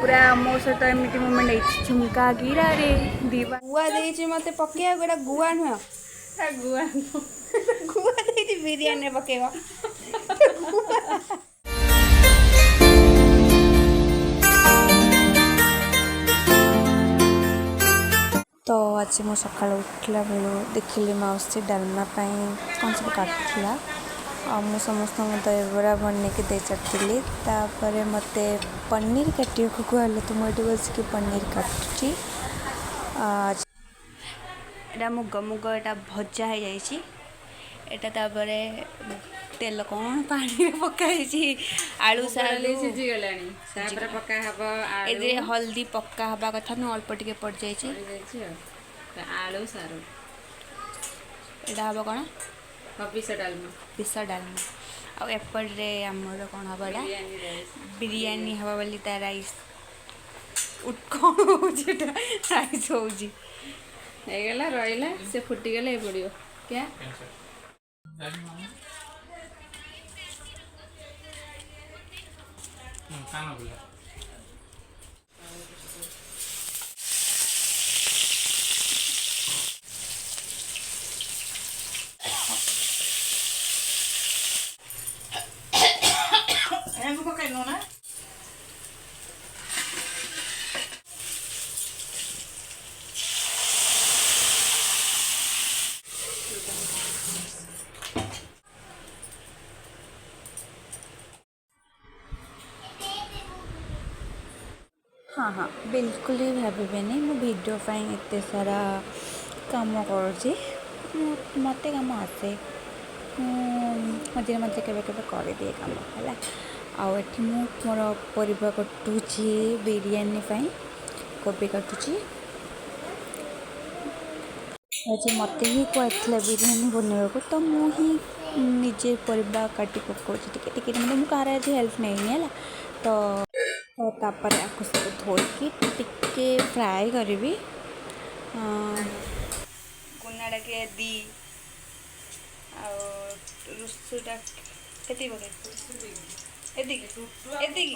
पूरा मो सहित एमती मोमेंट झुमका गिरा रे दीवा गुआ देइछि मते पकेया गोटा गुआ नुह गुआ गुआ देइछि बिरयानी पकेवा तो आज मो सका उठला बेलू देखिली मौसी डालमा कौन सब काटला आ मु समस्त दहीबरा बन के दे चली मत पनीर काटे को कहले तो मुझे बस पनीर काटुची एटा मुग मुग एटा भजा हो जाइए एटा तेल कौन पानी पकाई आलू सालू सिझी गलानी साबरा पका हबो आलू ए हल्दी पक्का हवा कथा न अल्प टिके पड़ जाइए आलू सारू एटा हबो कोन पिसा डालमा आ एपटे आमर कौन हम बिरयानी हवा बोली ता राइस कौन राइस होगला रहा से फुटीगले पड़ो क्या ना हाँ हाँ बिल्कुल ही भावेनि मो वीडियो एत सारा कम कर मत कम आसे मझे मझे के कर दिए कम है आठ मोर परिवा कटुची बिरयानी कोबी काटुची आज मत ही कहला बिरयानी बनवा को तो मुझे निजे परिवा काटी पकाऊँ टे मतलब मुझे आज हेल्प नहीं है तो तापर आपको सब धोईकी टिके फ्राए करी गुनाड़ा के दी रुसुटा केती पके एतिकी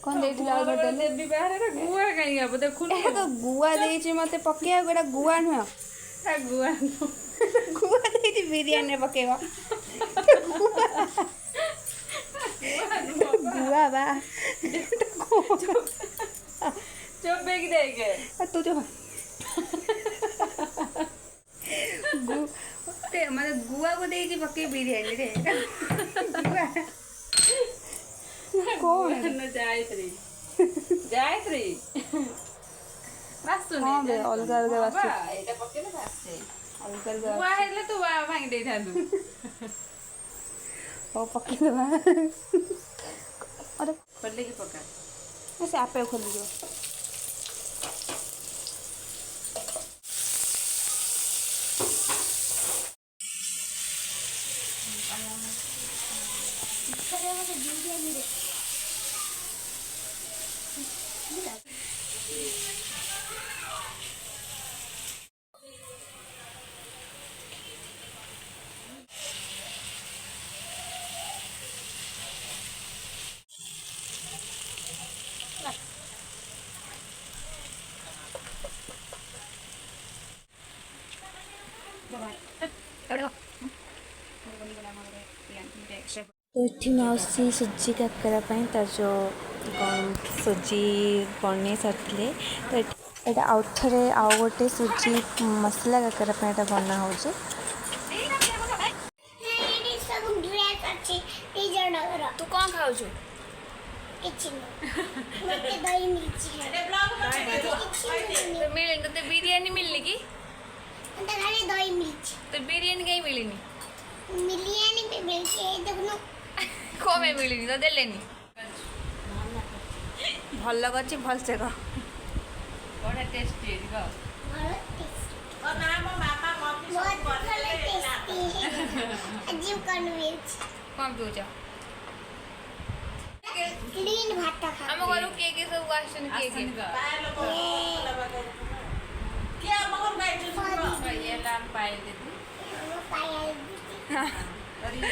कौन गुआ तो गुआ देइछि मते पकेया गोटा गुआ नुह गुआ गुआ देइछि बिरयानी पकेवा गुआ बा चुप की देखे तू जो मतलब गुआ को देइछि पके बिरयानी रे कौन जायत्री बासुनी हां बे अलग अलग बासु एटा पकेले बाससे अलग अलग गुआ हेले तू भांग दे थांदू ओ पके दबा अरे खोले की पका ऐसे आपे खोल दियो तो ये मौसी सुजी काकरा तार जो कौन सुजी बन सारे तो यहाँ आउ थे आउ गोटे सुजी मसला काकरा बना हो तू कौन खाऊ मिलनी तो बिरयानी मिलनी कि तो बिरयानी कहीं मिलनी कौन मिलनी तो देलेनी भल कर भलसे कह बड़ा टेस्टी है और ना मो मामा मम्मी सब कौन पीछ ଆମ ଘରୁ କିଏ ସବୁ ଆସୁଛନ୍ତି କିଏ ये लाम पाए दीदी और ये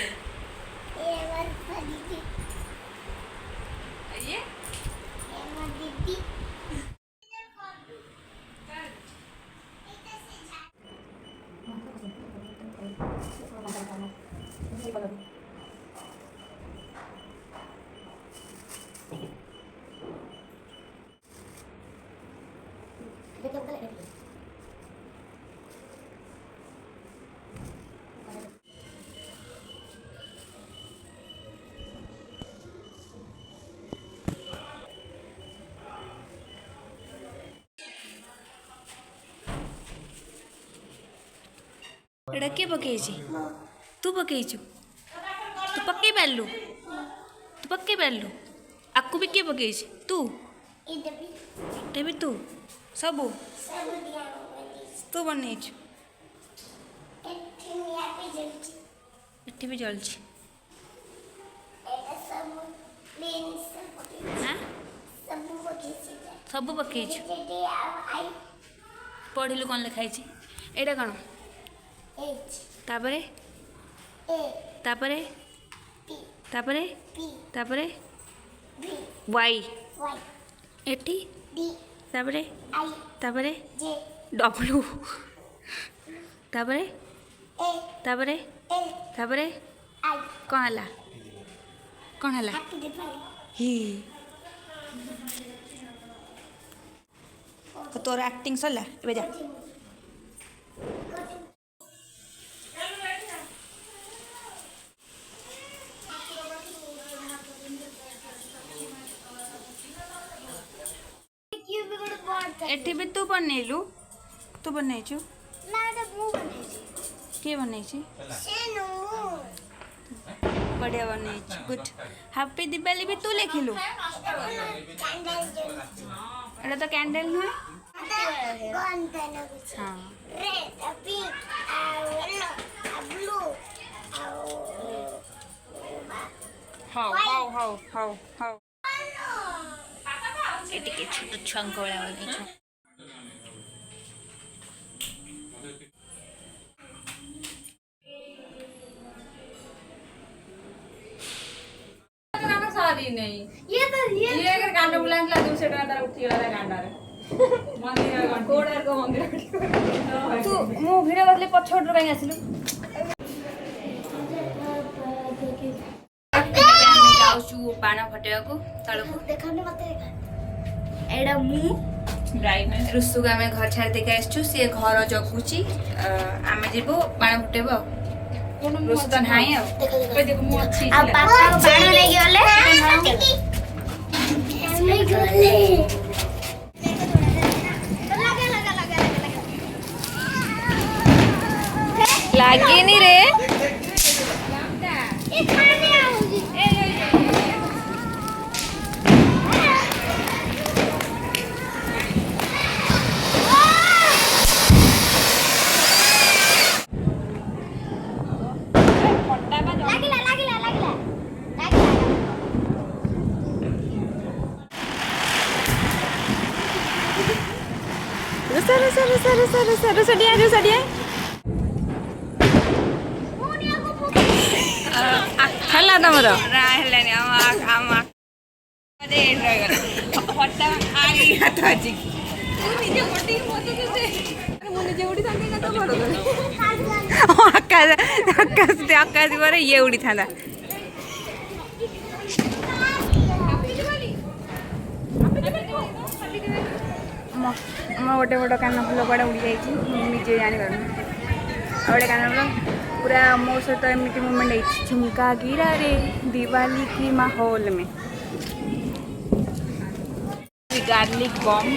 एटा किए पकईची तू पकईचु तू पकई पारलु तू पकई पारलु आकु भी किए पकईची तू एटा भी तू सबू तू बनईचु एठी भी जलची हाँ सबू पकईचु पढ़िलु कौन लिखाई एटा कौन तापरे तापरे तापरे तापरे वाई एटी तापरे तापरे डब्लू तापरे तापरे तापरे कौन हला कौन हला ही तोर एक्टिंग सरला एबे जा एठी भी तू बनैलु तू बनैछु के बनैछि बढ़िया बनैछु गुड हैप्पी दिवाली भी तू लिखिलु एटा तो कैंडल नुहे हाँ how how how how how eighty के छोट छुआंक वाला बनैछु नहीं ये अगर कांड बुलान ला 200 टका तार उठी गला कांडा रे मंदिर कोडर को मंदिर तू मु भिडियो बसले पछोड रो काई आसिलु जाउछु बाण फटेया को तळको देखाने मते एडा मु ब्राइटनेस रुसुगा में घर छाड़ देके आछछु से घर जगुची आमे जेबो बाण फटेबो रुस्तन हाई आ देखो मु अच्छी आ पापा बाण ले गेले ले गेले लागे नहीं रे ये खाने आउगी रुसा दिया हला तमर हेलानी आम दे रही गला फटा आगे हाथ अछि तू निजे मोटी मोती से मु निजे उडी थांदी ना तो बड़ आकाश आकाश पर ये उडी थांदा मो गोटे बड़ कान फुल कड़े उड़ी जाइए निजे जानी पार गोटे कान फुल पूरा मो सहित एमती मुमेंट है झुमका गिरा रे दिवाली की माहौल में गार्लिक बम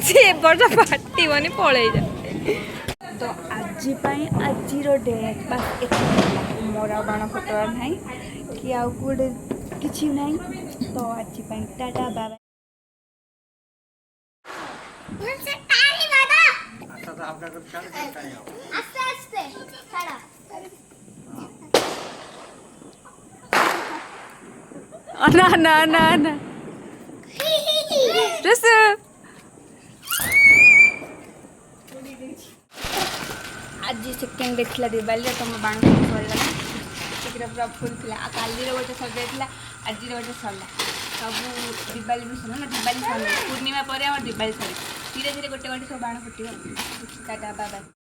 से बड़ा पार्टी बनी पड़े जा तो आज डेट बस मोर बाण फटवार ना कि आउ गोटे किसी ना तो आज टाटा बाय ना ना ना ना ऋषु आज सेकेंड डे थी दिवाली तो बाण सरीगला से पूरा फुल थी काली गोटे सर जाइए आज गोटे सरला सब दिवाली भी सरला दिवाली सर पूर्णिमा पर दिवाली सर धीरे धीरे गोटे गोटे सब बाण फुट टाटा बाय बाय।